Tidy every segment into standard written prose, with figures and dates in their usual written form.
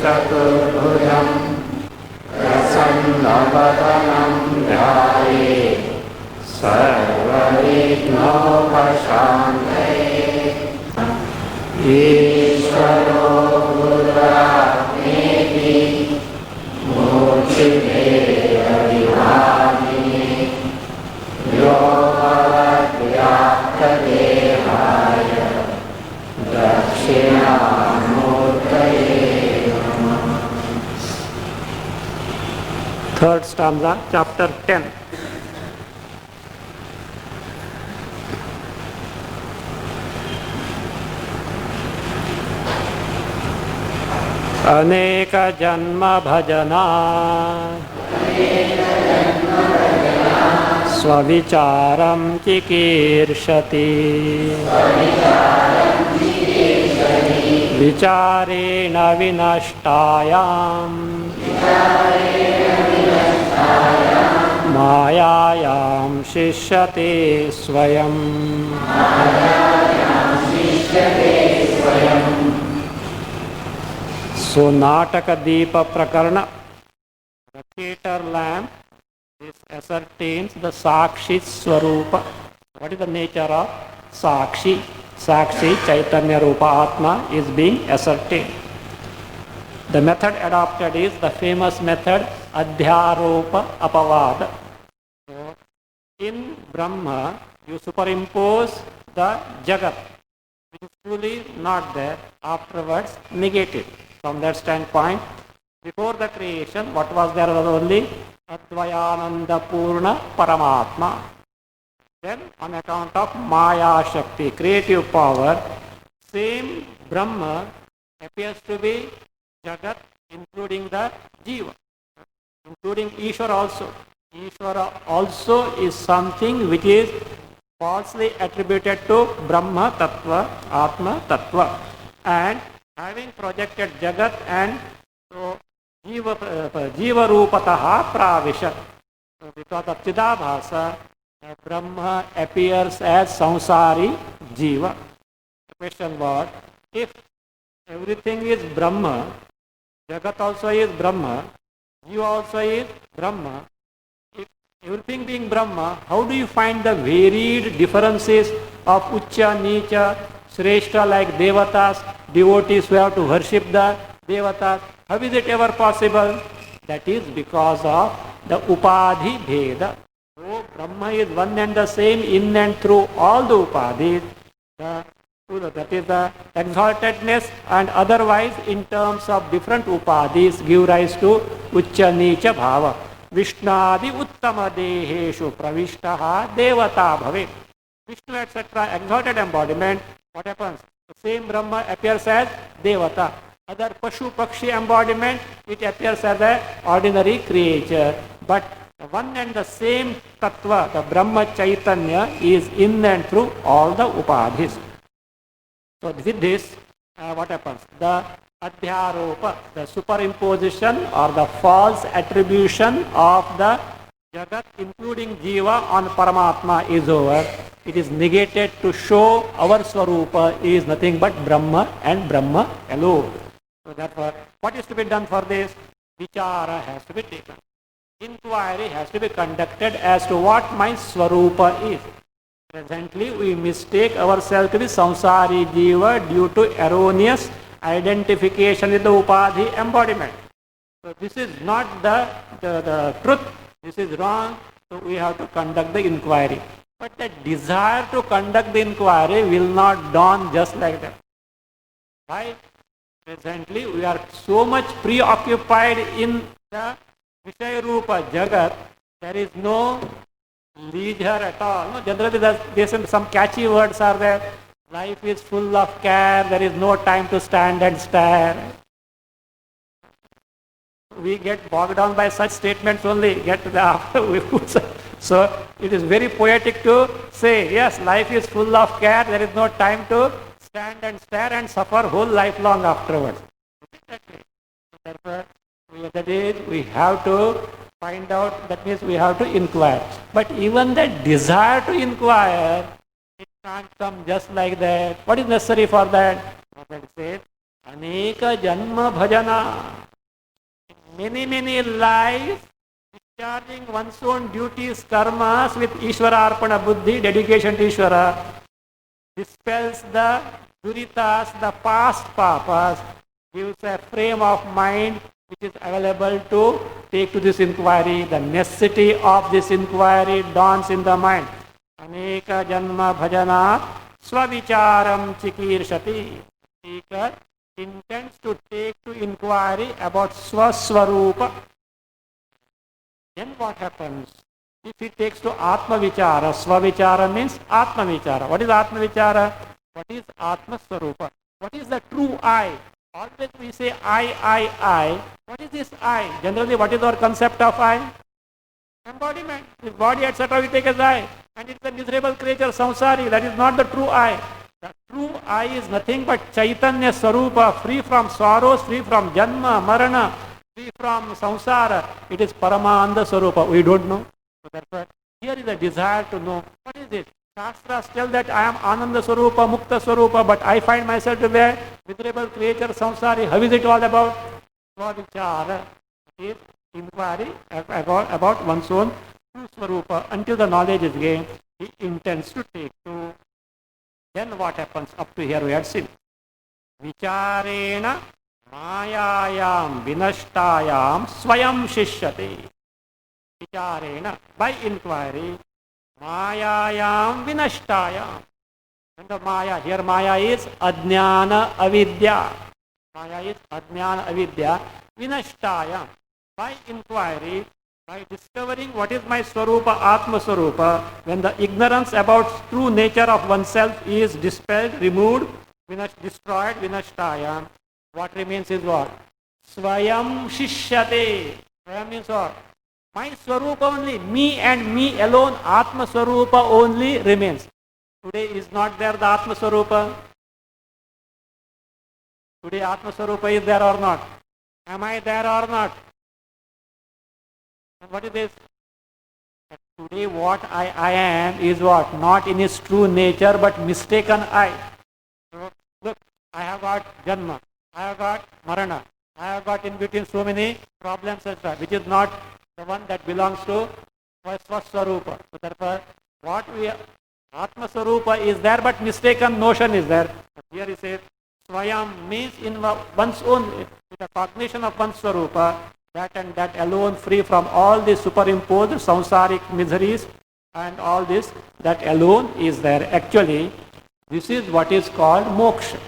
चतुर्भुजं प्रसन्नवदनं ध्यायेत् सर्वविघ्नोपशान्तये। ईश्वरो गुरुरात्मेति मूर्तिभेदविभागिने व्योमवद्व्याप्तदेहाय दक्षिणामूर्तये नमः। Third stanza, chapter 10. अनेक जन्म भजना स्वविचारं चिकीर्षति विचारेण विनष्टायां मायायां शिष्यते स्वयं। So Nataka Deepa Prakarana, the theater lamp, this ascertains the Sakshi Swarupa. What is the nature of Sakshi? Sakshi, Chaitanya Rupa Atma is being ascertained. The method adopted is the famous method Adhyaropa Apavada. So in Brahma, you superimpose the Jagat, which is truly not there, afterwards negated. From that standpoint, before the creation, what was there was only Advayananda Purna Paramatma. Then, on account of Maya Shakti, creative power, same Brahma appears to be Jagat, including the Jiva, including Ishvara also. Ishvara also is something which is falsely attributed to Brahma Tattva, Atma Tattva. And having projected Jagat and so Jiva Rupataha Pravishat. So because of Chidabhasa, Brahma appears as Samsari Jiva. The question was, if everything is Brahma, Jagat also is Brahma, Jiva also is Brahma, if everything being Brahma, how do you find the varied differences of Ucha, Nicha, Shrestha like Devatas, devotees who have to worship the Devatas? How is it ever possible? That is because of the Upadhi Bheda. So Brahma is one and the same in and through all the Upadhis. That is the exaltedness, and otherwise in terms of different Upadhis give rise to Ucha Nicha Bhava. Vishnadi Uttama Deheshu Pravishtaha Devata Bhave. Vishnu etc. exalted embodiment. What happens? The same Brahma appears as Devata. Other Pashu Pakshi embodiment, it appears as an ordinary creature. But the one and the same Tattva, the Brahma Chaitanya, is in and through all the Upadhis. So with this, what happens? The Adhyaropa, the superimposition or the false attribution of the Jagat, including Jiva, on Paramatma is over. It is negated to show our Swarupa is nothing but Brahma and Brahma alone. So therefore, what is to be done for this? Vichara has to be taken. Inquiry has to be conducted as to what my Swarupa is. Presently, we mistake ourselves to be Samsari Jiva due to erroneous identification with the Upadhi embodiment. So this is not the truth. This is wrong. So we have to conduct the inquiry. But the desire to conduct the inquiry will not dawn just like that. Why? Presently, we are so much preoccupied in the Vishaya Rupa Jagat, there is no leisure at all. No, generally, there's some catchy words are there. Life is full of care, there is no time to stand and stare. We get bogged down by such statements only, get to the after. So it is very poetic to say, yes, life is full of care, there is no time to stand and stare and suffer whole life long afterwards. Therefore, that is, we have to find out, that means we have to inquire. But even the desire to inquire, it can't come just like that. What is necessary for that? Prophet says, Aneka Janma Bhajana. Many lives, discharging one's own duties, karmas with Ishvara Arpana Buddhi, dedication to Ishvara, dispels the duritas, the past papas, gives a frame of mind which is available to take to this inquiry. The necessity of this inquiry dawns in the mind. Aneka Janma Bhajana Swavicharam Chikirshati. Seeker intends to take to inquiry about Swaswarupa. Then what happens? If he takes to Atma Vichara, Swavichara means Atma Vichara. What is Atma Vichara? What is Atma Swarupa? What is the true I? Always we say I. What is this I? Generally, what is our concept of I? Embodiment. This body, etc. we take as I. And it's a miserable creature, samsari. That is not the true I. The true I is nothing but Chaitanya Sarupa, free from sorrows, free from Janma, Marana, free from samsara. It is Paramananda Sarupa. We don't know. So therefore, here is a desire to know. What is it? Shastras tell that I am Ananda Sarupa, Mukta Sarupa, but I find myself to be a miserable creature, samsari. How is it all about? Swavichara is inquiry about one's own true Swarupa. Until the knowledge is gained, he intends to take to. Then what happens? Up to here we had seen. Vicharena mayayam vinashtayam swayam shishyate. Vicharena, by inquiry, mayayam vinashtayam. And the maya, here maya is ajnana avidya. Maya is ajnana avidya. Vinashtayam. By inquiry, by discovering what is my Swarupa, Atma Swarupa, when the ignorance about true nature of oneself is dispelled, removed, destroyed, vinashtayam, what remains is what? Swayam shishyate. Swayam means what? My Swarupa only, me and me alone, Atma Swarupa only remains. Today is not there the Atma Swarupa? Today Atma Swarupa is there or not? Am I there or not? And what is this? Today what I am is what? Not in its true nature but mistaken I. So, look, I have got Janma, I have got Marana, I have got in between so many problems, etc., which is not the one that belongs to Swaswarupa. So therefore, what we Atma Swarupa is there but mistaken notion is there. But here he says, Swayam means in one's own, with the cognition of one's Swarupa, that and that alone, free from all the superimposed samsaric miseries and all this, that alone is there. Actually, this is what is called moksha.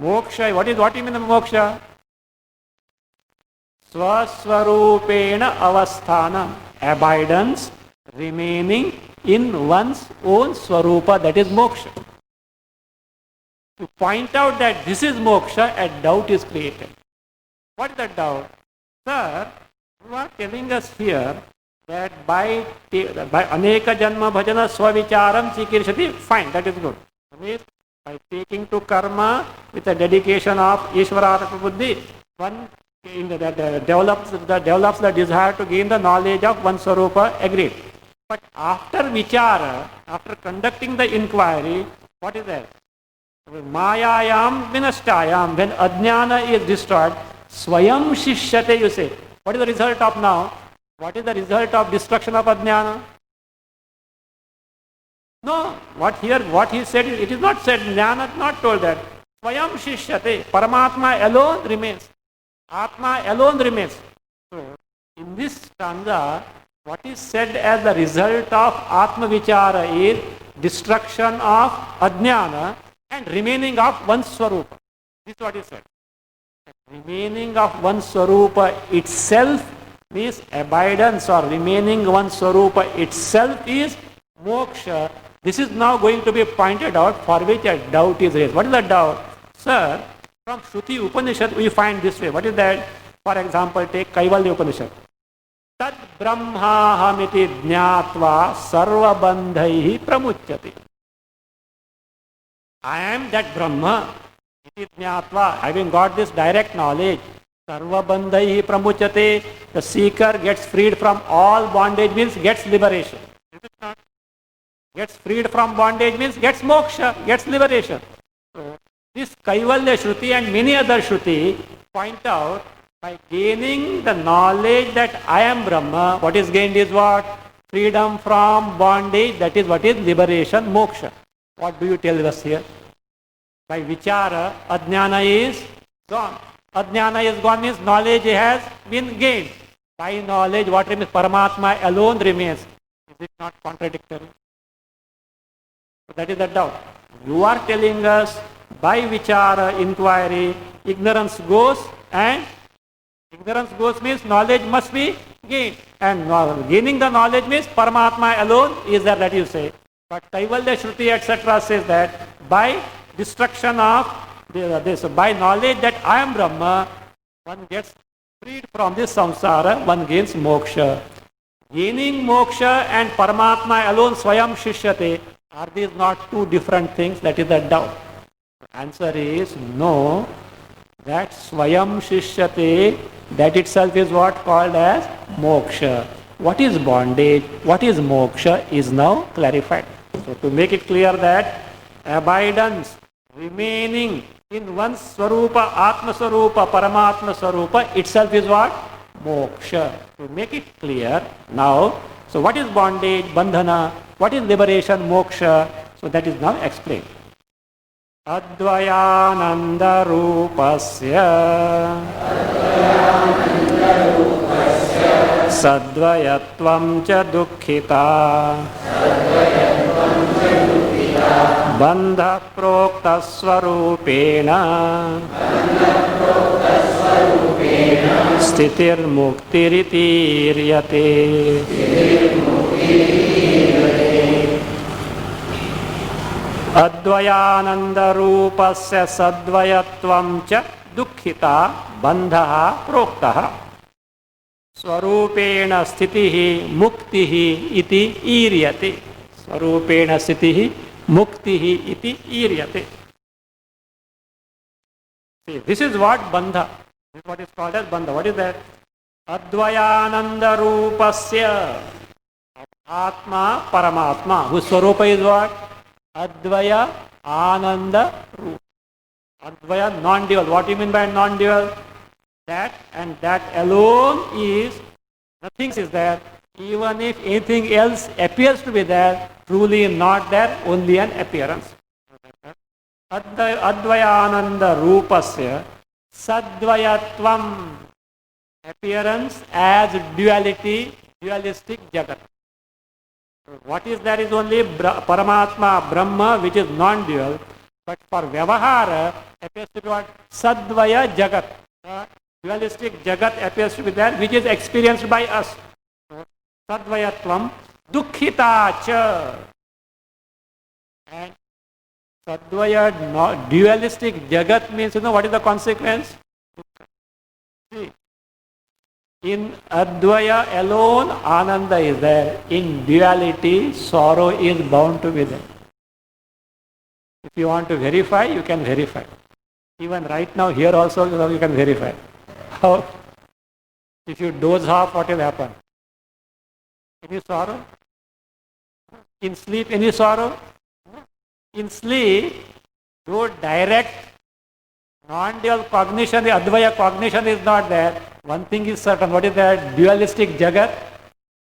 Moksha, what do you mean moksha? Swaswarupena avasthanam, abidance, remaining in one's own swarupa, that is moksha. To point out that this is moksha, a doubt is created. What is that doubt? Sir, you are telling us here that by aneka janma bhajana swavicharam chikirshati, fine, that is good. That means by taking to karma with a dedication of Ishvara Buddhi, one develops the desire to gain the knowledge of one Swarupa, agreed. But after vichara, after conducting the inquiry, what is that? Mayayam vinashtayam, when ajnana is destroyed, swayam shishyate, you say. What is the result of now? What is the result of destruction of ajnana? No, what he said, it is not said, jnana not told that. Swayam shishyate, Paramatma alone remains. Atma alone remains. So, in this stanza, what is said as the result of Atma Vichara is destruction of ajnana and remaining of one Swarupa. This is what is said. Remaining of one Swarupa itself means abidance, or remaining one Swarupa itself is moksha. This is now going to be pointed out, for which a doubt is raised. What is the doubt? Sir, from Shruti Upanishad we find this way. What is that? For example, take Kaivalya Upanishad. Tad brahmahamiti jnatva sarva bandhaihi pramuchyati. I am that Brahma. Iti jnatva, having got this direct knowledge, sarva bandhaihi pramuchyate, the seeker gets freed from all bondage, means gets liberation. Is it not? Gets freed from bondage means gets moksha, gets liberation. So, This Kaivalya Shruti and many other Shruti point out by gaining the knowledge that I am Brahma, what is gained is what? Freedom from bondage, that is what is liberation, moksha. What do you tell us here? By vichara, ajnana is gone. Ajnana is gone means knowledge has been gained. By knowledge, what remains? Paramatma alone remains. Is it not contradictory? So that is the doubt. You are telling us by vichara, inquiry, ignorance goes, and ignorance goes means knowledge must be gained. And gaining the knowledge means Paramatma alone is there, that you say. But Kaivalya Shruti etc. says that by destruction of this, by knowledge that I am Brahma, one gets freed from this samsara, one gains moksha. Gaining moksha and Paramatma alone, Swayam Shishyate, are these not two different things? That is the doubt. The answer is no. That Swayam Shishyate, that itself is what called as moksha. What is bondage? What is moksha is now clarified. So to make it clear that abidance, remaining in one Swarupa, Atma Swarupa, Paramatma Swarupa itself is what? Moksha. To make it clear now, so what is bondage, bandhana? What is liberation, moksha? So that is now explained. Advayananda Rupasya Sadvayatvam cha dukkhita Bandha prokta swarupena Stitir muktiritiriyate Advayananda Rupasya Sadvayatvam cha dukkhita Bandha prokta Swarupena sthitihi muktihi iti iryate. Swarupena sthitihi muktihi iti iryate. See, this is what bandha. This is what is called as bandha. What is that? Advayananda Rupasya Atma Paramatma. Whose Swarupa is what? Advaya Ananda Rupa. Advaya non-dual. What do you mean by non-dual? That and that alone is, nothing is there. Even if anything else appears to be there, truly not there, only an appearance. Advayananda Rupasya Sadvayatvam, appearance as duality, dualistic Jagat. What is there is only Paramatma, Brahma, which is non-dual, but for Vyavahara appears to be what? Sadvaya Jagat. Dualistic Jagat appears to be there, which is experienced by us. Sadvayatvam dukkhita cha. And Sadvaya dualistic Jagat means, what is the consequence? See, in Advaya alone, Ananda is there. In duality, sorrow is bound to be there. If you want to verify, you can verify. Even right now, here also, you can verify. How? If you doze off, what will happen? Any sorrow? In sleep, any sorrow? In sleep, though direct non-dual cognition, the Advaya cognition is not there. One thing is certain. What is that? Dualistic Jagat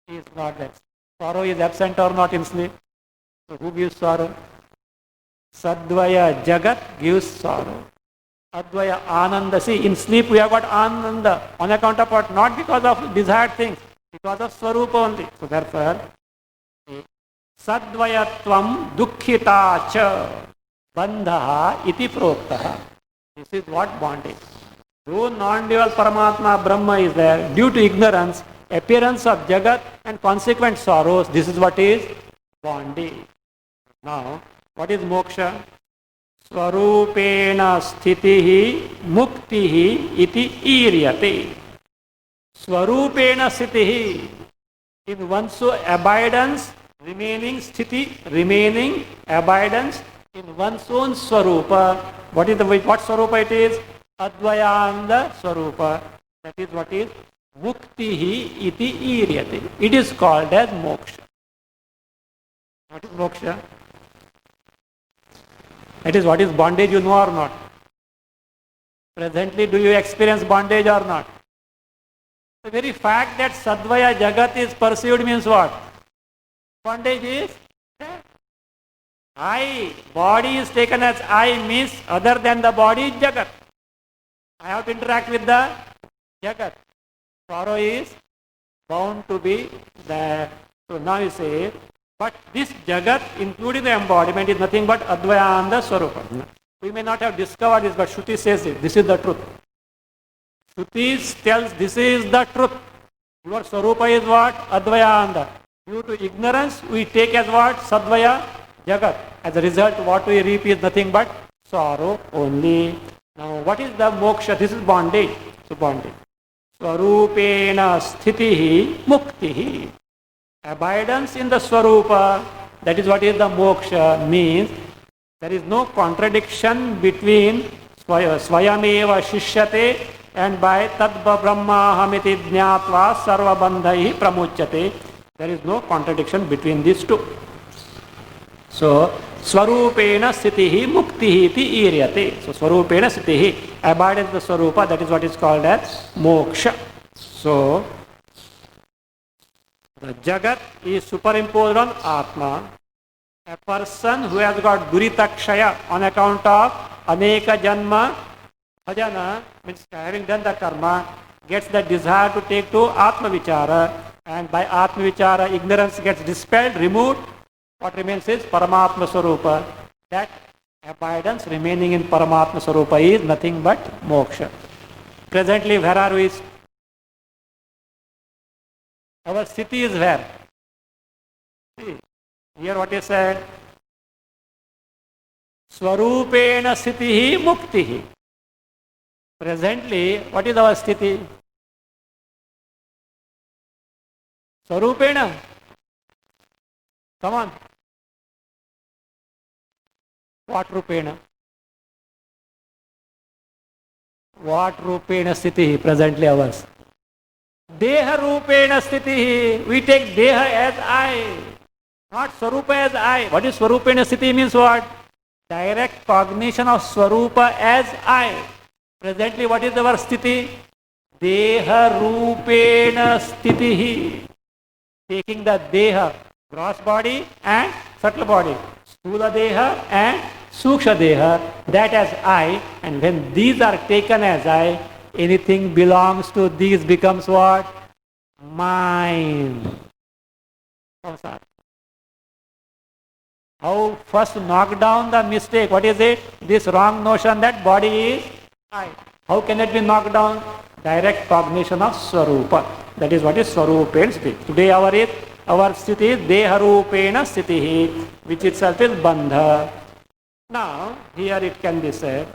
is not there. Sorrow is absent or not in sleep. So who gives sorrow? Sadvaya Jagat gives sorrow. Advaya Ananda. See, in sleep we have got Ananda. On account of what? Not because of desired things. Because of Swarupa only. So therefore, Sadvayatvam dukkhita cha bandha iti proktaha. This is what bondage. Though non-dual Paramatma Brahma is there, due to ignorance, appearance of Jagat and consequent sorrows, this is what is bondage. Now, what is moksha? Swarupena sthitihi muktihi iti iryate. Swarupena sthitihi, in one's abidance, remaining sthiti, remaining abidance in one's own Swarupa. What is what Swarupa it is? Advayanda Swarupa. That is what is muktihi iti iryate. It is called as moksha. What is moksha? That is, what is bondage, you know or not? Presently, do you experience bondage or not? The very fact that Sadvaya Jagat is perceived means what? Bondage is there. I, body is taken as I means other than the body is Jagat. I have to interact with the Jagat. Sorrow is bound to be there. So now you say, but this Jagat, including the embodiment, is nothing but Advayanda Swarupa. We may not have discovered this, but Shruti says it. This is the truth. Shruti tells this is the truth. Your Swarupa is what? Advayanda. Due to ignorance, we take as what? Sadvaya Jagat. As a result, what we reap is nothing but sorrow only. Now, what is the moksha? This is bondage. So, bondage. Swarupena sthitihi muktihi. Abidance in the Swarupa, that is what is the moksha, means there is no contradiction between swayameva shishyate and by tadva brahmahamiti jnatva sarva bandhaihi pramuchyate. There is no contradiction between these two. So, Swarupena sthitihi muktihi iti iryate. So, Swarupena sthitihi, abidance in the Swarupa, that is what is called as moksha. So, the Jagat is superimposed on Atma. A person who has got Duritakshaya on account of Aneka Janma Bhajana, means having done the karma, gets the desire to take to Atma Vichara, and by Atma Vichara ignorance gets dispelled, removed. What remains is Paramatma Swarupa. That abidance remaining in Paramatma Swarupa is nothing but moksha. Presently, where are we? Our city is where? See, here what is said? Swarupena sthitihi muktihi. Presently, what is our sthiti? Swarupena. Come on. What rupena? What rupena sthitihi presently ours? Deha rupena sthitihi. We take Deha as I, not Swarupa as I. What is Swarupena sthiti means what? Direct cognition of Swarupa as I. Presently, what is our sthiti? Deha rupena sthitihi. Taking the Deha, gross body and subtle body, Sthula Deha and Suksha Deha, that as I, and when these are taken as I, anything belongs to these becomes what? Mine. How first knock down the mistake? What is it? This wrong notion that body is I. How can it be knocked down? Direct cognition of Swarupa. That is what is Swarupena sthiti. Today our sthiti is Deharupena sthitihi, which itself is Bandha. Now, here it can be said,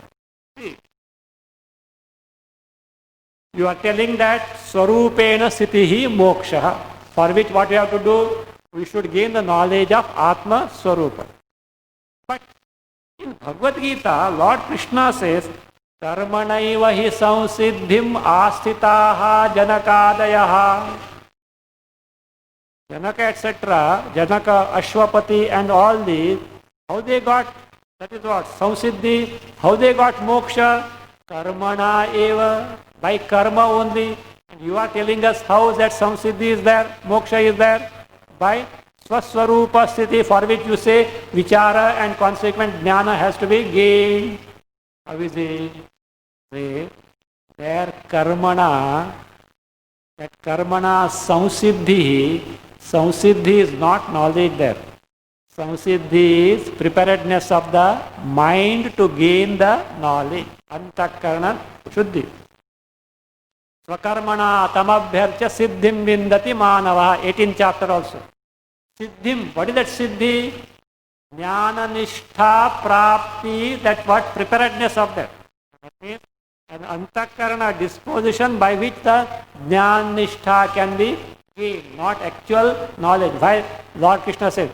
see, you are telling that Swarupena sthitihi moksha, for which what we have to do? We should gain the knowledge of Atma Swarupa. But in Bhagavad Gita, Lord Krishna says, Karmanaiva hi samsiddhim asthitaha janakadayaha. Janaka etc., Janaka, Ashwapati and all these, how they got, that is what, samsiddhi, how they got moksha? Karmana eva, by karma only. And you are telling us how that samsiddhi is there, moksha is there? By Swaswarupa sthiti, for which you say vichara and consequent jnana has to be gained. How is it? Say, there karmana, that karmana samsiddhi is not knowledge there. Samsiddhi is preparedness of the mind to gain the knowledge. Antakarana shuddhi. Swakarmana tamabhyarcha siddhim vindati manava. 18th chapter also. Siddhim, what is that siddhi? Jnana nishtha prapti, that what? Preparedness of that. That means an antakarana disposition by which the jnana nishtha can be gained, not actual knowledge. Why Lord Krishna said,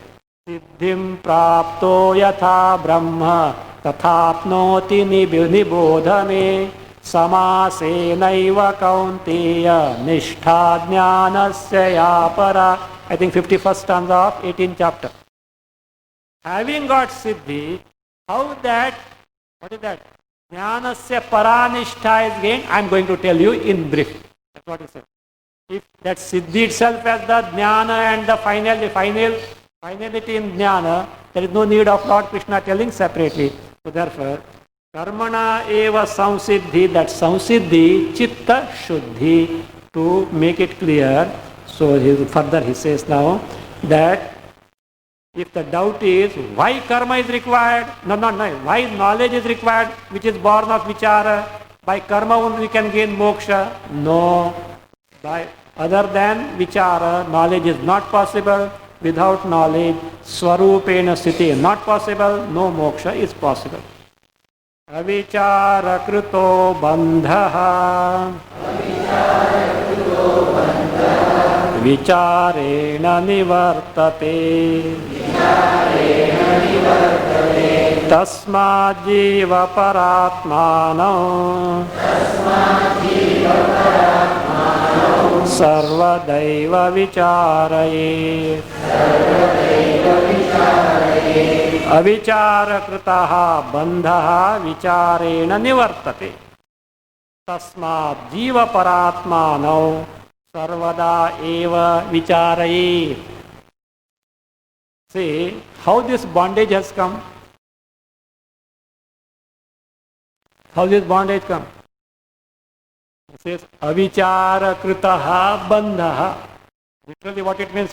Siddhim prapto yatha brahma tathapnoti nibodhame samasenaiva kaunteya nishtha jnanasya yapara. I think 51st stanza of 18th chapter. Having got siddhi, How that, what is that? Jnanasya paranishta is gained. I am going to tell you in brief. That's what it says. If that siddhi itself as the jnana and the finality in jnana, there is no need of Lord Krishna telling separately. So therefore, karmana eva samsiddhi, that samsiddhi, chitta shuddhi, to make it clear. So further he says now that if the doubt is why karma is required, why knowledge is required, which is born of vichara, by karma only we can gain moksha. No, by other than vichara, knowledge is not possible. Without knowledge, swarupena sthiti is not possible. No moksha is possible. Avichara kruto bandhaha vicharena nivartate tasmad jiva paratmano sarvadaiva vicharayet. Avichara kritaha bandhaha vicharena nivartate tasmad jiva paratmano sarvada eva vicharayet. See how this bondage has come. How this bondage come? It says avichara kritaha bandhaha. Literally what it means,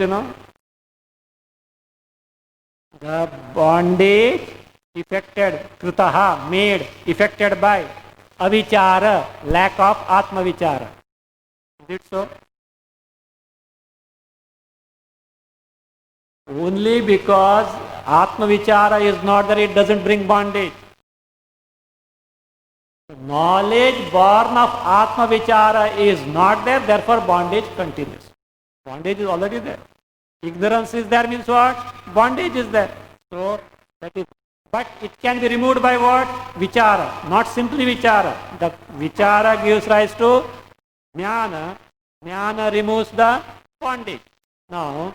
The bondage effected, kritaha, made, effected by avichara, lack of atma vichara. Is it so? Only because atma vichara is not there, it doesn't bring bondage. Knowledge born of atma vichara is not there, therefore bondage continues. Bondage is already there. Ignorance is there means what? Bondage is there. So that is, but it can be removed by what? Vichara, not simply vichara. The vichara gives rise to jnana. Jnana removes the bondage. Now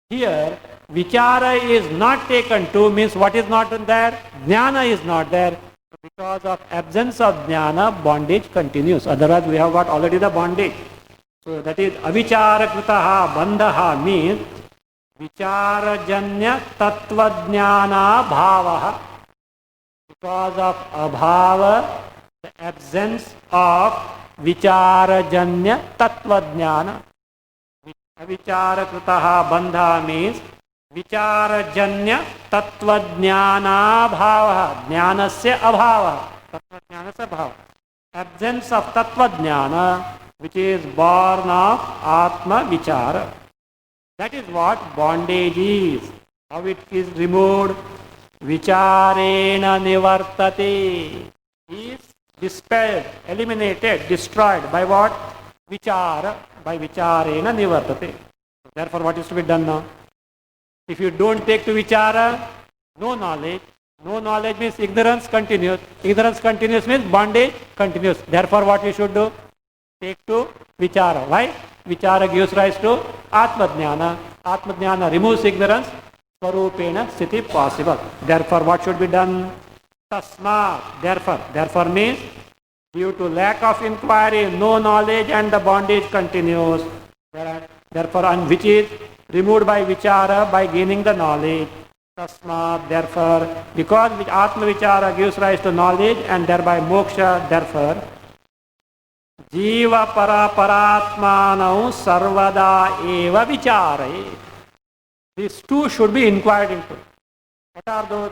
here vichara is not taken to means what is not there? Jnana is not there. Because of absence of jnana, bondage continues. Otherwise we have got already the bondage. So that is avichara kritaha bandhaha means vicharajanya tattvajnana bhavaha. Because of abhava, the absence of vicharajanya tattvajnana. Avichara kritaha bandha means vicharajanya tattvajnana bhavaha. Jnanasya abhavaha. Tattvajnanasya bhavaha. Absence of tattvajnana, which is born of atma vichara. That is what bondage is. How it is removed? Vicharena nivartate. Is dispelled, eliminated, destroyed by what? Vichara. By vicharena nivartate. Therefore what is to be done now? If you don't take to vichara, no knowledge. No knowledge means ignorance continues. Ignorance continues means bondage continues. Therefore what we should do? Take to vichara. Why? Vichara gives rise to atma-jnana. Atma-jnana removes ignorance. Swarupena sthiti possible. Therefore what should be done? Tasma. Therefore means due to lack of inquiry, no knowledge and the bondage continues. Therefore, and which is removed by vichara by gaining the knowledge. Tasma. Therefore, because atma vichara gives rise to knowledge and thereby moksha, therefore Jiva para paratmanau sarvada eva vichare. These two should be inquired into. What are those?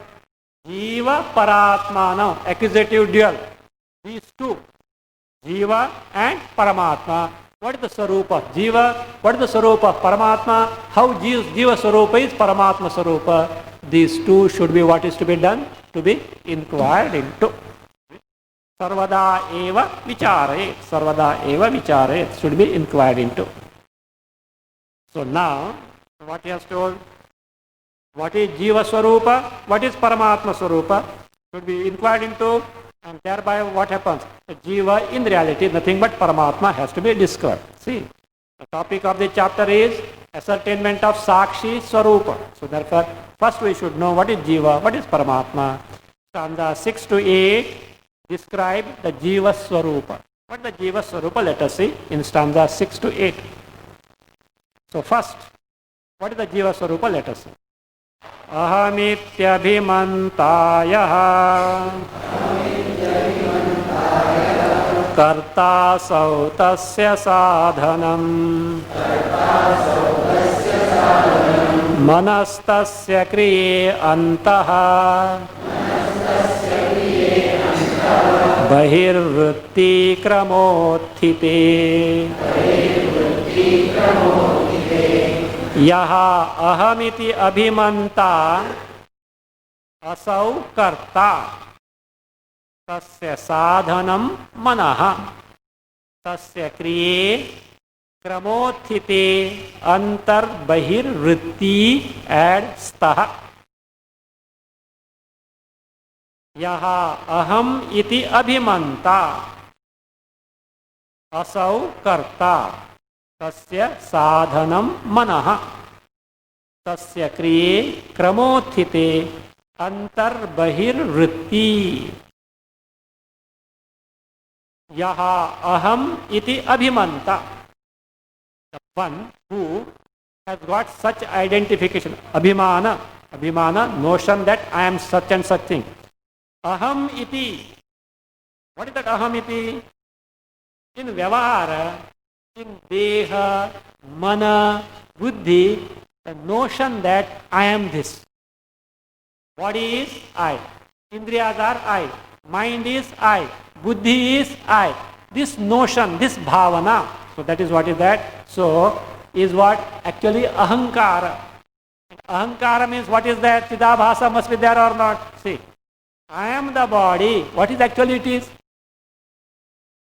Jiva paratmanau, accusative dual. These two, Jiva and Paramatma. What is the Sarupa of Jiva? What is the Sarupa of Paramatma? How Jiva Sarupa is Paramatma Sarupa? These two should be what is to be done? To be inquired into. Sarvada eva vichare. Sarvada eva vichare should be inquired into. So now, what he has told? What is Jiva Swarupa? What is Paramatma Swarupa? Should be inquired into, and thereby what happens? The Jiva in reality is nothing but Paramatma has to be discovered. See, the topic of the chapter is ascertainment of Sakshi Swarupa. So therefore, first we should know what is Jiva, what is Paramatma. stanza 6 to 8 describe the Jiva Swarupa. What is the Jiva Swarupa? Let us see in stanza 6 to 8. So first, what is the Jiva Swarupa? Let us see. Ahamityabhimantayah kartasau tasya sadhanam manastasya kriye antaha bahirvritti kramothite yaha ahamiti abhimanta asau karta tasya sadhanam manaha tasya kriye kramothite antar bahir vritti add staha yaha aham iti abhimanta asau karta tasya sadhanam manaha tasya kriye kramothite antar bahir vritti yaha aham iti abhimanta. The one who has got such identification, abhimana, notion that I am such and such thing. Aham iti. What is that aham iti? In vyavahara, in deha, mana, buddhi, the notion that I am this. Body is I. Indriyas are I. Mind is I. Buddhi is I. This notion, this bhavana, so that is what is that? So, is what actually ahankara. Ahankara means what is that? Chidabhasa must be there or not? See, I am the body. What is actually it is?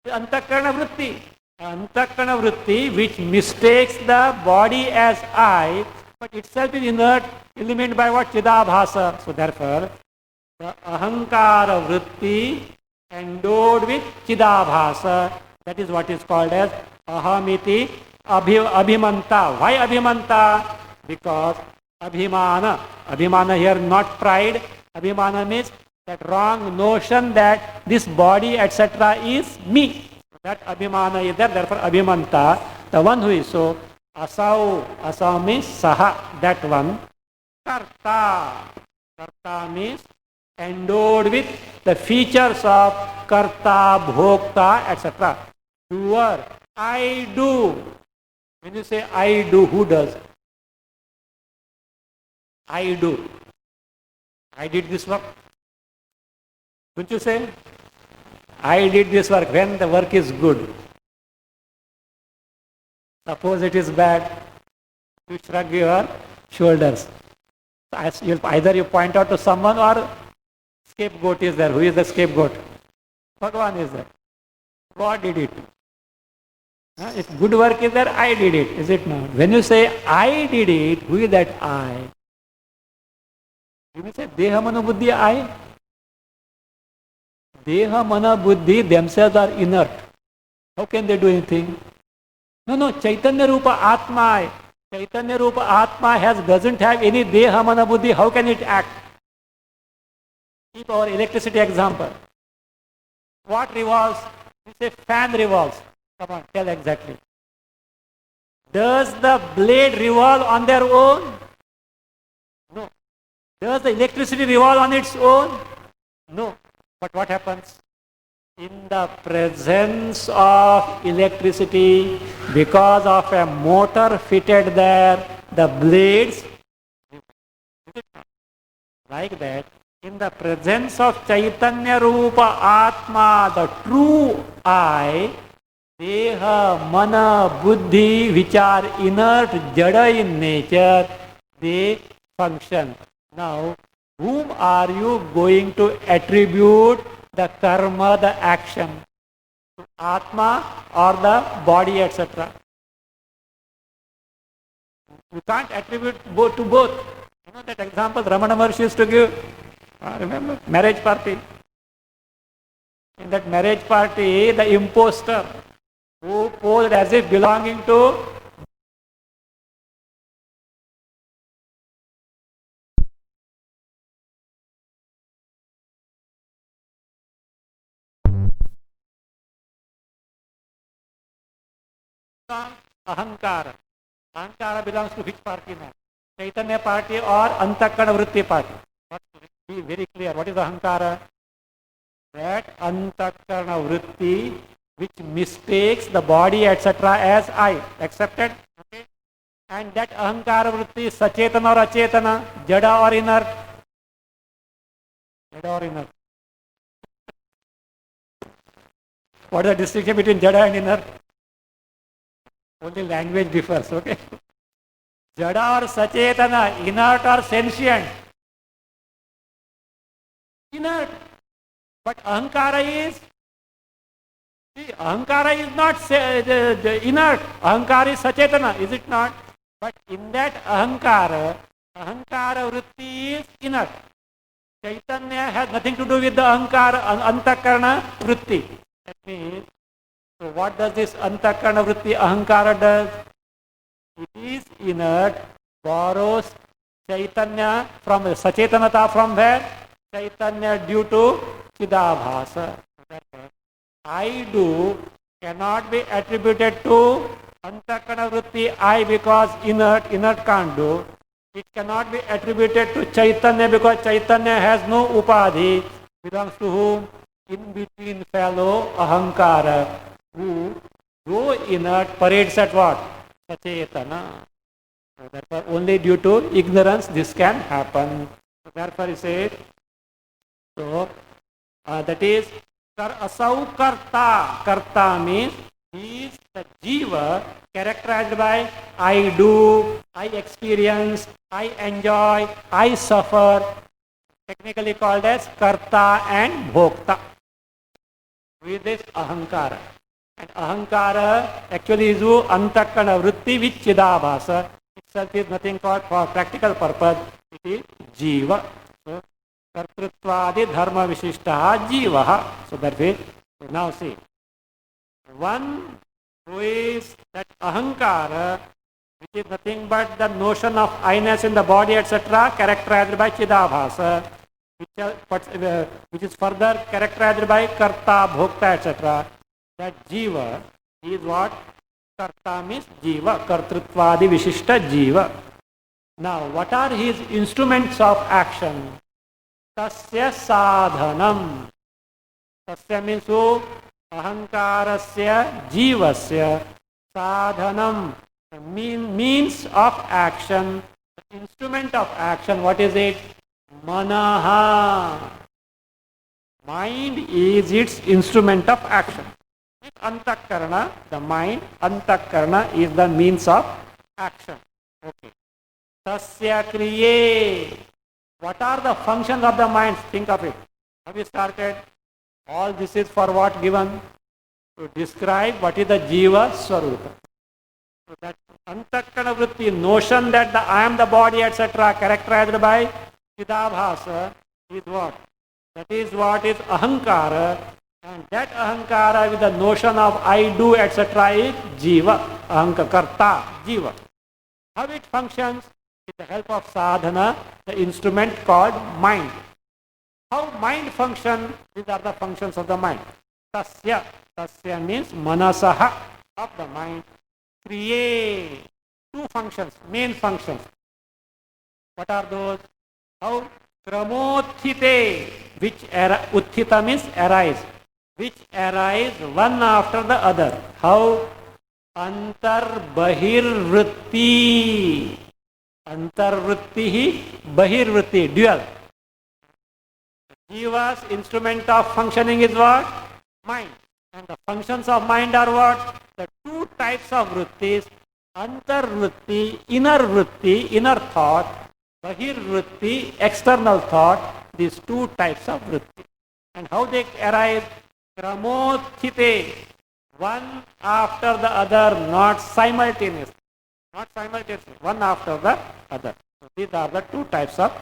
Antakarana vritti. Antakarana vritti which mistakes the body as I, but itself is inert, illuminated by what? Chidabhasa. So therefore, the ahankara vritti endowed with chidabhasa, that is what is called as ahamiti abhimanta. Why abhimanta? Because abhimana here not pride. Abhimana means that wrong notion that this body etc. is me. That abhimana is there, therefore abhimanta, the one who is so. Asau means saha, that one. Karta means endowed with the features of karta, bhokta, etc. Doer. I do. When you say I do, who does? I do. I did this work. Don't you say? I did this work when the work is good. Suppose it is bad, you shrug your shoulders. Either you point out to someone or scapegoat is there. Who is the scapegoat? Bhagavan is there. God did it. If good work is there, I did it. Is it not? When you say I did it, who is that I? You may say Deha Mana Buddhi I. Deha Mana Buddhi themselves are inert. How can they do anything? No, Chaitanya Rupa Atma I. Chaitanya Rupa Atma doesn't have any Deha Mana Buddhi. How can it act? Keep our electricity example. What revolves? We say fan revolves. Come on, tell exactly. Does the blade revolve on their own? No. Does the electricity revolve on its own? No. But what happens? In the presence of electricity, because of a motor fitted there, the blades, like that, in the presence of Chaitanya Rupa Atma, the true I, Deha, Mana, Buddhi, which are inert, Jada in nature, they function. Now, whom are you going to attribute the karma, the action? To Atma or the body, etc.? You can't attribute both to both. You know that example Ramana Maharshi used to give? Remember? Marriage party. In that marriage party, the impostor who posed as if belonging to Ahankara. Ahankara belongs to which party now? Chaitanya party or Antakkana Vritti party? Be very clear. What is Ahankara? That Antakkana Vritti which mistakes the body etc. as I. Accepted? Okay. And that Ahankara Vritti is Sachetana or Achetana? Jada or inert? Jada or inert? What is the distinction between Jada and inert? Only language differs, okay? Jada or Sachetana, inert or sentient? Inert. But Ahankara is, see, Ahankara is not the inert. Ahankara is Sachetana, is it not? But in that Ahankara Vritti is inert. Chaitanya has nothing to do with the Ahankara, Antakarana Vritti. That means, so what does this Antakarana Vritti Ahankara does? It is inert, borrows Chaitanya from Sachetanata from where? Chaitanya due to Chidabhasa. I do cannot be attributed to Antakarana Vritti I because inert can't do. It cannot be attributed to Chaitanya because Chaitanya has no upadhi. Belongs to whom? In between fellow Ahankara, who though inert parades at what? Sachetana. So therefore only due to ignorance this can happen. So therefore he says, so that is asau karta. Karta means he is the jiva characterized by I do, I experience, I enjoy, I suffer, technically called as karta and bhokta. With this Ahankara. And Ahankara actually is Antakarana Vritti with Chidabhasa. Itself is nothing called for practical purpose. It is Jiva. So, Kartritvadi Dharma Vishishtaha Jivaha. So that way, now see. One who is that Ahankara, which is nothing but the notion of I-ness in the body, etc., characterized by Chidabhasa, which is further characterized by karta, bhokta, etc. That jiva is what? Karta means jiva, kartritvadi vishishta jiva. Now, what are his instruments of action? Tasya sadhanam. Tasya means who? Ahankarasya jivasya sadhanam. Means of action, the instrument of action, what is it? Manaha. Mind is its instrument of action. Antakarana, the mind, Antakarana is the means of action. Okay. Tasya kriye. What are the functions of the mind? Think of it. Have you started? All this is for what given? To describe what is the jiva swarupa. So that Antakarana Vritti, notion that I am the body, etc., characterized by Chidabhasa is what? That is what is Ahankara. And that Ahankara with the notion of I do, etc., is Jiva. Ahankara, Karta, Jiva. How it functions? With the help of sadhana, the instrument called mind. How mind functions? These are the functions of the mind. Tasya. Tasya means manasaha, of the mind. Kriye. Two functions, main functions. What are those? How? Kramothite, which uthita means arise, which arise one after the other. How? Antarbahirvritti. Antarvritti, bahirvritti, dual. Jiva's instrument of functioning is what? Mind. And the functions of mind are what? The two types of vrittis. Antarvritti, inner thought. Bahirvritti, external thought. These two types of vritti. And how they arise? Kramothite, one after the other, not simultaneously. Not simultaneously, one after the other. So these are the two types of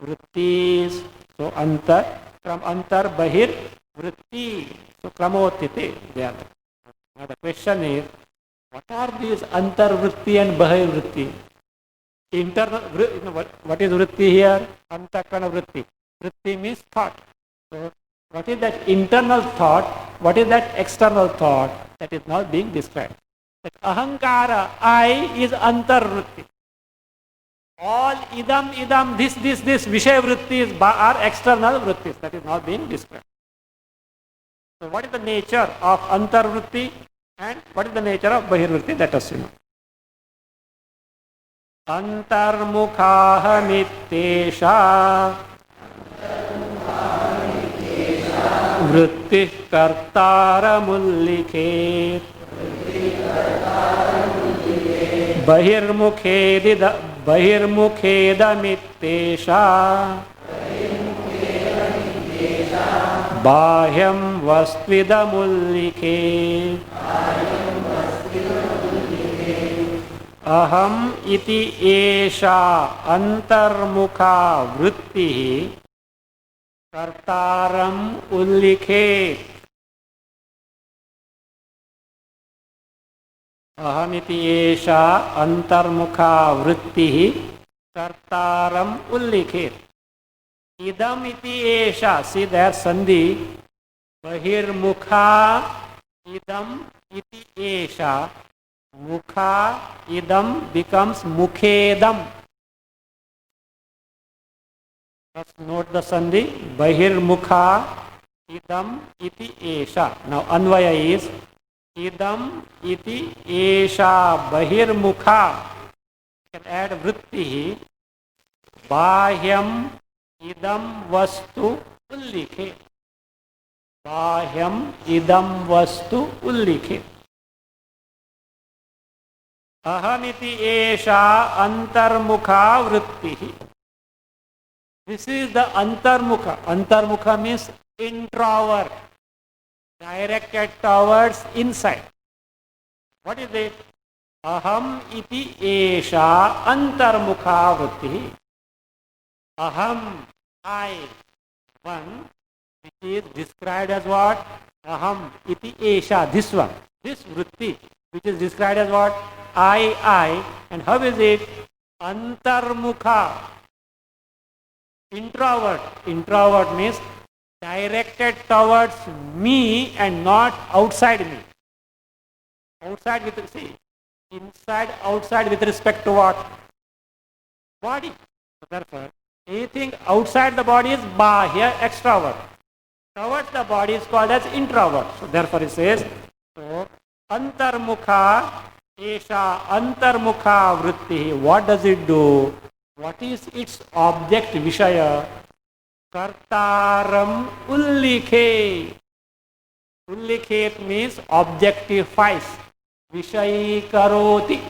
vrittis. So from antar, bahir, vritti. So kramothite, they are. Now the question is, what are these antar vritti and bahir vritti? Internal, what is vritti here? Antakarana vritti. Vritti means thought. So what is that internal thought? What is that external thought? That is now being described. that ahankara, I, is antarvritti. All idam, this, Vishaya vrittis are external vrittis. That is not being described. So what is the nature of antarvritti and what is the nature of bahirvritti? Let us know. Antarmukhahamittesha vrittih kartaramullikhet bahirmukhedamittesha bahyam vastvidamullikhet aham iti esha antarmukha vritti kartaram ullikhet. Aham iti esha antarmukha vritti kartaram ullikhet. Idam iti esha, see there sandhi, bahirmukha idam iti esha. Mukha idam becomes mukhedam. Let's note the sandhi. Bahirmukha idam iti esha. Now anvaya is idam iti esha bahirmukha. You can add vritti. Bahyam idam vastu ullikhe. Bahyam idam vastu ullikhe. Ahamiti esha antarmukha vritti. This is the antarmukha. Antarmukha means introvert, directed towards inside. What is it? Aham iti esha antarmukha vritti. Aham, I, one, which is described as what? Aham iti esha, this one, this vritti, which is described as what? I, and how is it? Antarmukha. Introvert means directed towards me and not outside me. Outside with, see, inside, outside with respect to what? Body. So therefore, anything outside the body is bahya, extrovert. Towards the body is called as introvert. So therefore it says, so, antarmukha esha antarmukha vritti. What does it do? What is its object, Vishaya? Kartaram ullikhe. Ullikhet means objectifies. Vishayi karoti.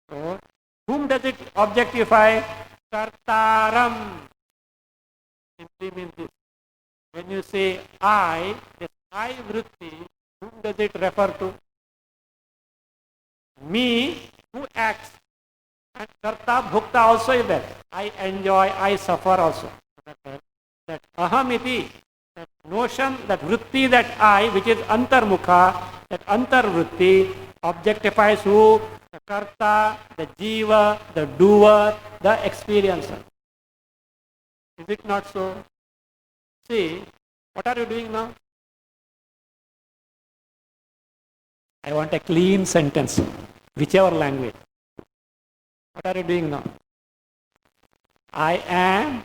So, whom does it objectify? Kartaram. Simply means this. When you say I, this I vritti, whom does it refer to? Me, who acts. And karta, bhukta also is there. I enjoy, I suffer also. That ahamiti, that notion, that vritti, that I, which is antarmukha, that antarvritti objectifies who? The karta, the jiva, the doer, the experiencer. Is it not so? See, what are you doing now? I want a clean sentence, whichever language. What are you doing now? I am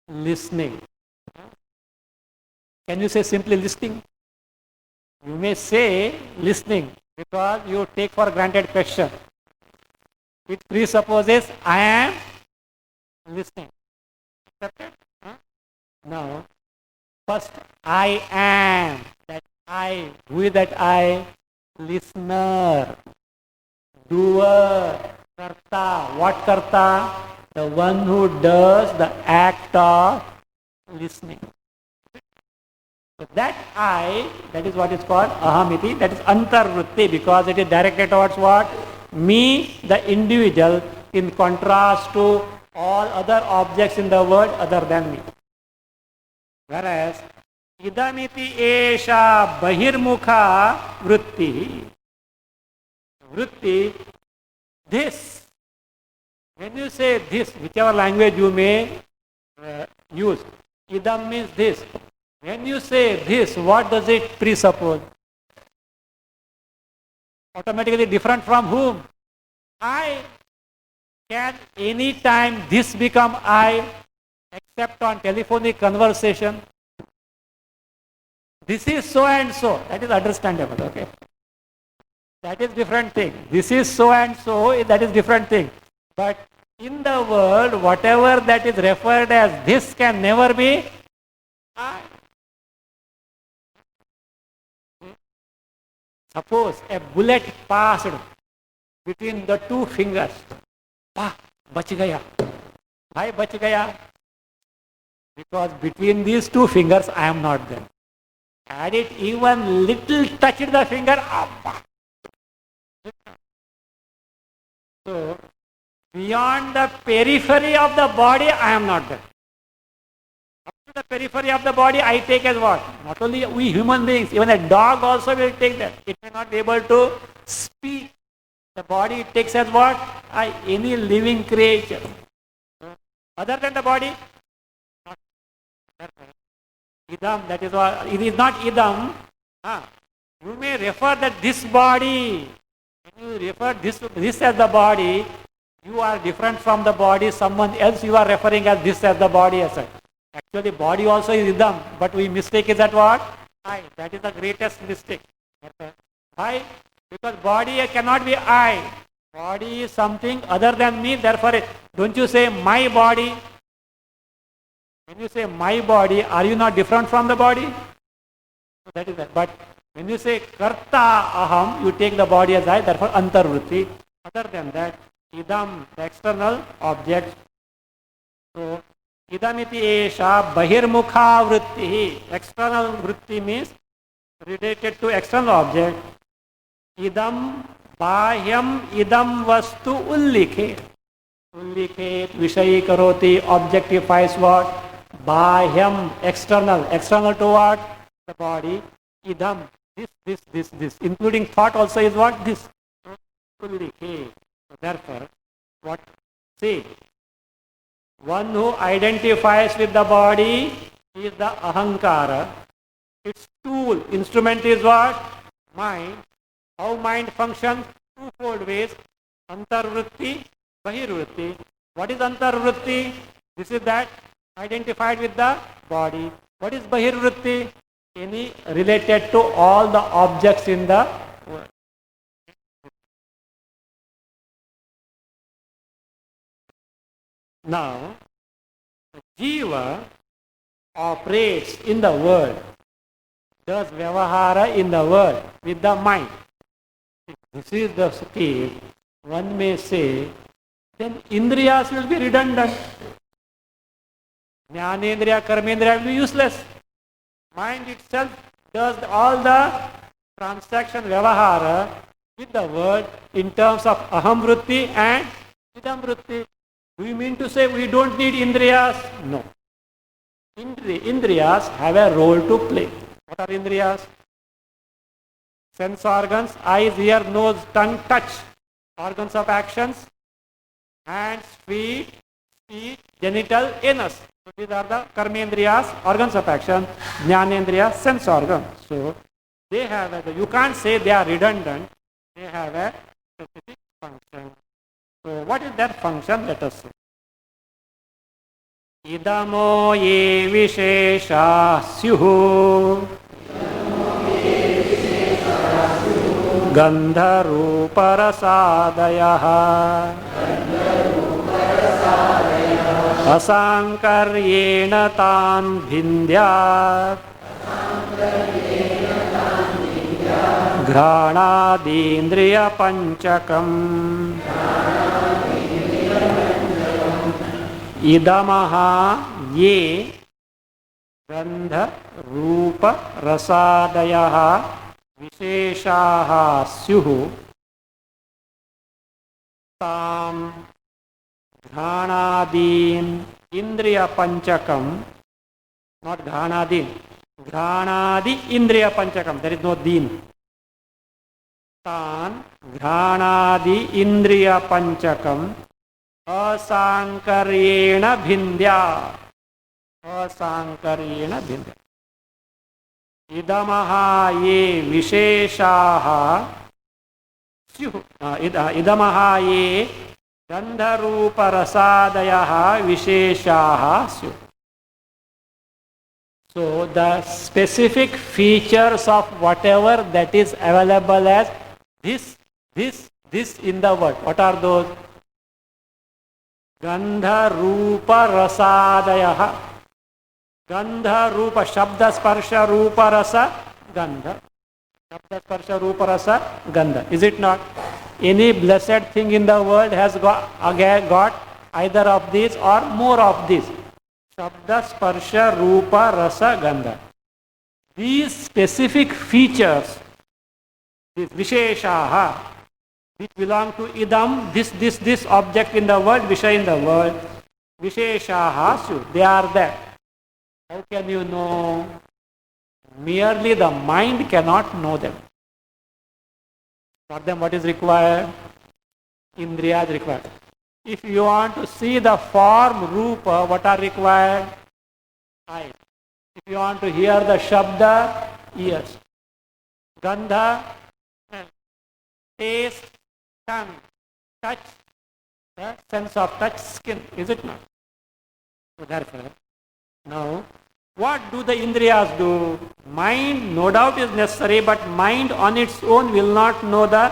listening. Can you say simply listening? You may say listening because you take for granted question. It presupposes I am listening. Accepted? Huh? Now, first I am. That I. Who is that I? Listener. Doer. Karta. What karta? The one who does the act of listening. So that I, that is what is called ahamiti, that is antarvritti, because it is directed towards what? Me, the individual, in contrast to all other objects in the world other than me. Whereas, idamiti esha bahirmukha vritti. Vritti, this. When you say this, whichever language you may use, idam means this. When you say this, what does it presuppose? Automatically different from whom? I. Can any time this become I except on telephonic conversation? This is so and so. That is understandable, okay? That is different thing. This is so and so, that is different thing. But in the world, whatever that is referred as this can never be I. Suppose a bullet passed between the two fingers. बच गया. Why बच गया? Because between these two fingers I am not there. Had it even little touched the finger, so beyond the periphery of the body I am not there. Up to the periphery of the body I take as what? Not only we human beings, even a dog also will take that. It may not be able to speak. The body it takes as what? Any living creature. Other than the body, not. Idam, that is what, it is not idam. You may refer that this body, when you refer this as the body, you are different from the body, someone else you are referring as this as the body as such. Actually body also is idam, but we mistake is that what? I. That is the greatest mistake. Why? Because body cannot be I. Body is something other than me, therefore don't you say my body? When you say my body, are you not different from the body? So that is that. But when you say karta aham, you take the body as I, therefore antarvritti. Other than that, idam, the external object. So idamiti esha bahirmukha vritti. External vritti means related to external object. Idam bahyam idam vastu ullikhet. Ullikhet vishayi karoti objectifies what? Bahyam, external. External to what? The body. Idam, this. Including thought also is what? This. Ullikhet. So therefore, what? See, one who identifies with the body is the ahankara. Its tool, instrument is what? Mind. How mind functions? Twofold ways. Antarvritti, bahirvritti. What is antarvritti? This is that identified with the body. What is bahirvritti? Any related to all the objects in the world. Now, the jiva operates in the world, does vyavahara in the world with the mind. This is the state. One may say, then indriyas will be redundant. Jnanendriya, karmendriya will be useless. Mind itself does all the transaction vyavahara with the world in terms of aham vritti and idam vritti. Do you mean to say we don't need indriyas? No. Indriyas have a role to play. What are indriyas? Sense organs, eyes, ear, nose, tongue, touch. Organs of actions, hands, feet, speech, genital, anus. So these are the karmendriyas, organs of action. Jnanendriya, sense organs. So they have you can't say they are redundant. They have a specific function. So what is that function? Let us see. Idamo ye vishesha syuhu गंधरूपरसादयः असाङ्कर्येण तान् भिन्द्यात् घ्राणादीन्द्रियपञ्चकम् इदमः ये गन्धरूपरसादयः विशेषाः स्युः तान् घ्राणादीन् इन्द्रियपञ्चकम् not घ्राणादीन् घ्राणादि इन्द्रियपञ्चकम् there is no din तान् घ्राणादि इन्द्रियपञ्चकम् असाङ्कर्येण भिन्द्यात् असाङ्कर्येण भिन्द्यात् इदमः ये विशेषाः स्युः इदमः ये गन्धरूपरसादयः विशेषाः स्युः. So the specific features of whatever that is available as this in the world. What are those? Gandha, Rupa, Rasadayah. Gandha, Rupa, Shabda, Sparsha, Rupa, Rasa, Gandha. Shabda, Sparsha, Rupa, Rasa, Gandha. Is it not? Any blessed thing in the world has got either of these or more of these. Shabda, Sparsha, Rupa, Rasa, Gandha. These specific features, these Visheshaha, which belong to idam, this object in the world, Visha in the world, Visheshaha, Su, they are there. How can you know? Merely the mind cannot know them. For them, what is required? Indriya is required. If you want to see the form, Rupa, what are required? Eyes. If you want to hear the Shabda, ears. Gandha, taste, tongue, touch, the sense of touch, skin. Is it not? So therefore, now, what do the Indriyas do? Mind, no doubt, is necessary, but mind on its own will not know the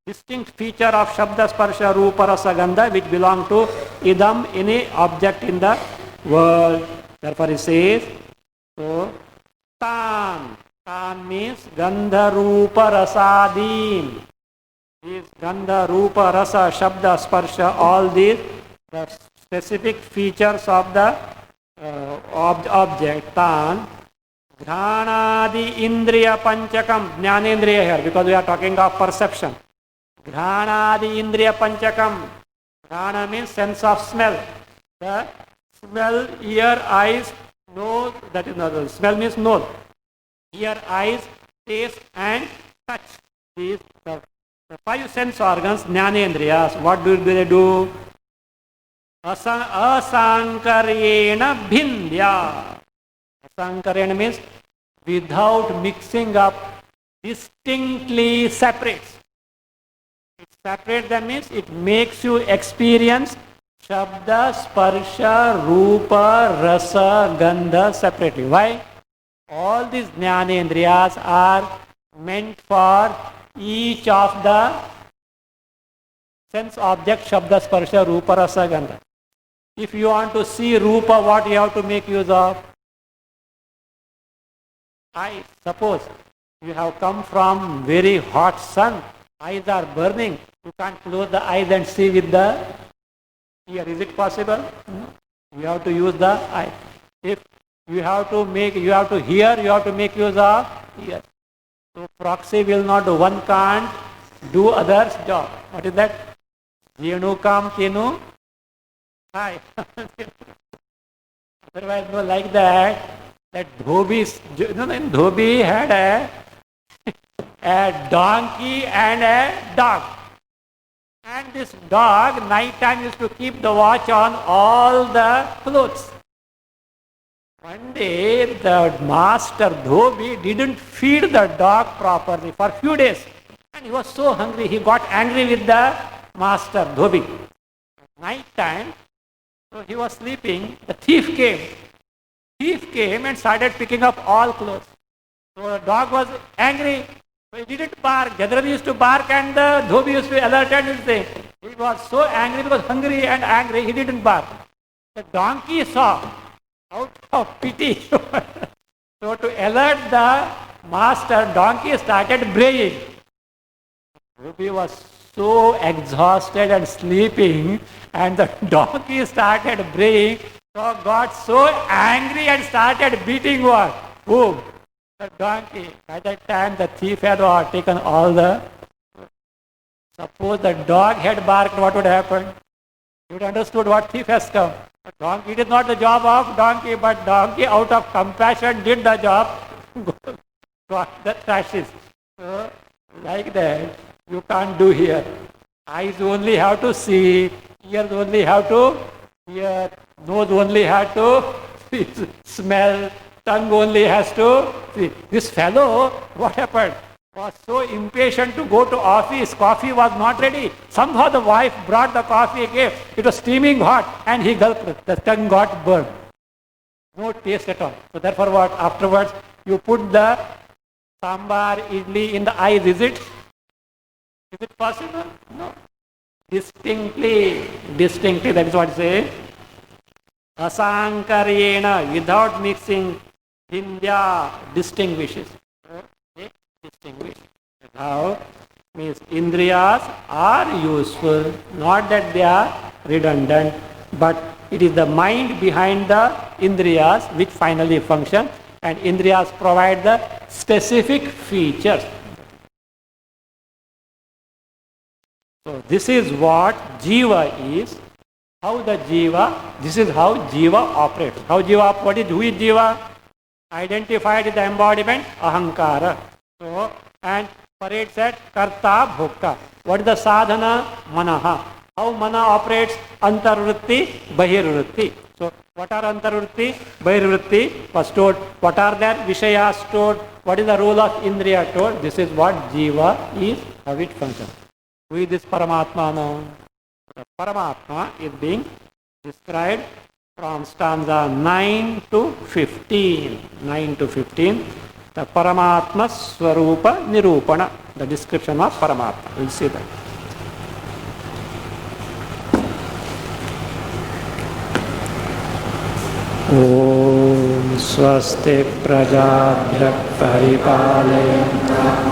distinct feature of Shabda, Sparsha, Rupa, Rasa, Gandha, which belong to idam, any object in the world. Therefore, it says, so, tan. Tan means Gandha, Rupa, Rasadim. These Gandha, Rupa, Rasa, Shabda, Sparsha, all these, the specific features of the object, tan. Ghanadi Indriya Panchakam, Jnanendriya here, because we are talking of perception. Ghanadi Indriya Panchakam. Ghana means sense of smell. The smell, ear, eyes, nose, that is not the smell means nose. Ear, eyes, taste and touch. These the five sense organs, Jnanendriyas. What do they do? Asankaryena bhindya. Asankaryena means without mixing up, distinctly separates. It separates, that means it makes you experience Shabda, Sparsha, Rupa, Rasa, Gandha separately. Why? All these Jnanendriyas are meant for each of the sense object, Shabda, Sparsha, Rupa, Rasa, Gandha. If you want to see Rupa, what you have to make use of? Eyes. Suppose you have come from very hot sun, eyes are burning, you can't close the eyes and see with the ear. Is it possible? No. You have to use the eye. If you have to hear, you have to make use of ear. So proxy will not do. One can't do other's job. What is that? Jenu kam tenu. Hi. Otherwise, no, like that Dhobi had a donkey and a dog. And this dog, night time, used to keep the watch on all the clothes. One day, the master Dhobi didn't feed the dog properly for a few days. And he was so hungry, he got angry with the master Dhobi. Night time, so he was sleeping, the thief came. Thief came and started picking up all clothes. So the dog was angry. So he didn't bark. Generally used to bark and the Dhobi used to be alert and would say. He was so angry, he was hungry and angry, he didn't bark. The donkey saw, out of pity. So to alert the master, donkey started braying. Dhobi was so exhausted and sleeping, and the donkey started braying. So got so angry and started beating what? Whom? The donkey. By that time the thief had taken all the... Suppose the dog had barked, what would happen? You would understood what thief has come. The donkey, it is not the job of donkey, but donkey out of compassion did the job, got the trashes. So like that, you can't do here. Eyes only have to see, ears only have to hear, nose only have to smell, tongue only has to see. This fellow, what happened? was so impatient to go to office. Coffee was not ready. Somehow the wife brought the coffee again. It was steaming hot and he gulped it. The tongue got burned. No taste at all. So therefore what? Afterwards you put the sambar, idli in the eyes. Is it? Is it possible? No. Distinctly, that is what it says. Asankaryena, without mixing, Hindya distinguishes. Distinguish. How? Means Indriyas are useful, not that they are redundant, but it is the mind behind the Indriyas which finally function, and Indriyas provide the specific features. So this is what Jiva is. How the Jiva, this is how Jiva operates. How Jiva, who is Jiva? Identified with the embodiment, Ahankara. So, and Paresh said, Karta Bhokta. What is the sadhana? Manaha. How mana operates? Antarvritti, Bahirvritti. So, what are Antarvritti? Bahirvritti was told. What are their Vishayas told? What is the role of Indriya told? This is what Jiva is, how it functions. Who is this Paramatma now? The Paramatma is being described from stanza 9 to 15. 9 to 15. The Paramatma Swarupa Nirupana. The description of Paramatma. We'll see that. Om Swasti Prajabhya Paripalayantam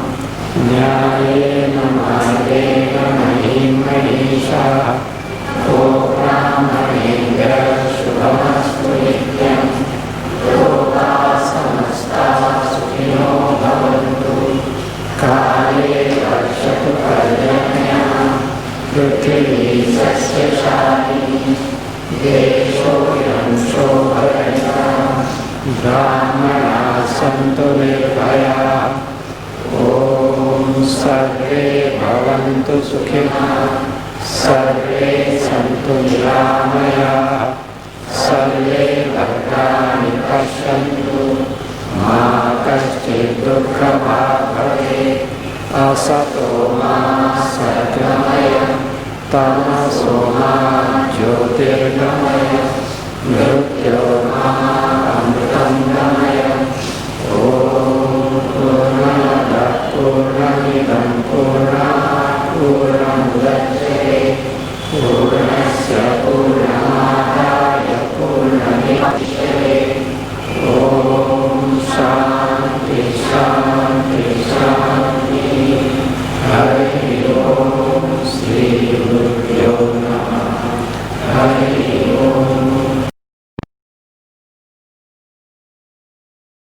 Nyayena Margena Mahim Mahisha Ramahindra Shubhamastu Nityam Yoga Samasta Sukhino Bhavantu Kale Varshatu Parjanyam Prithvi Sasya Shani Desho Yansho Bharayam Brahmana Santu Nirbhaya Om Sarve Bhavantu Sukhina Sarve Santu Niramaya Sarve Bhadrani Pashyantu Ma Kaschid Dukha Bhave Asato Ma Satgamaya Tamaso Ma Jyotirgamaya Mrityo Ma Amritangamaya Om Purnamada Purnamidam Purnamudachyate Purnasya Purnamadaya Purnamidachyate Om Shanti Shanti Shanti Hari Om Sri Guru Yo